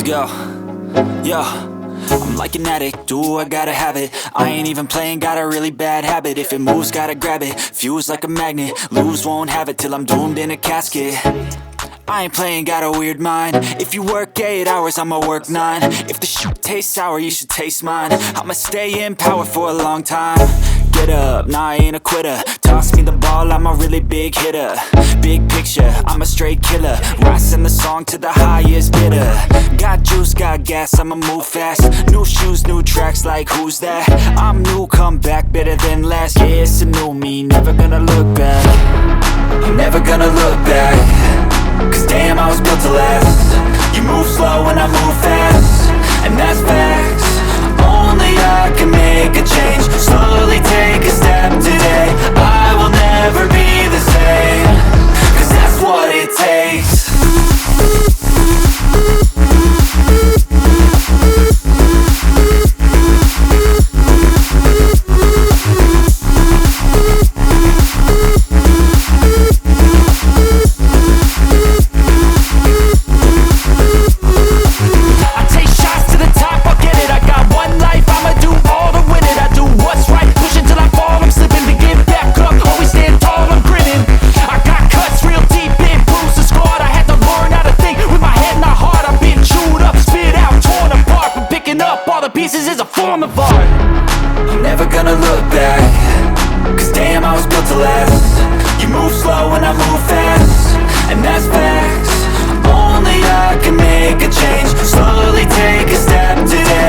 Let's go. Yo, I'm like an addict, do I gotta have it. I ain't even playing, got a really bad habit. If it moves, gotta grab it, fuse like a magnet. Lose, won't have it till I'm doomed in a casket. I ain't playing, got a weird mind. If you work 8 hours, I'ma work 9. If the shit tastes sour, you should taste mine. I'ma stay in power for a long time. Get up, nah, I ain't a quitter. Toss me the ball, I'm a really big hitter. Big picture, I'm a straight killer. Rising the song to the highest bidder. Got juice, got gas, I'ma move fast. New shoes, new tracks, like who's that? I'm new, come back, better than last. Yeah, it's a new me, never gonna look back. I'm never gonna look back. Cause damn, I was built to last. You move slow and I move fast, and that's facts. Only I can make a change. Slowly take a step today. I will never be the same. Cause that's what it takes. Pieces is a form of art. I'm never gonna look back. Cause damn, I was built to last. You move slow and I move fast, and that's facts. Only I can make a change. Slowly take a step today.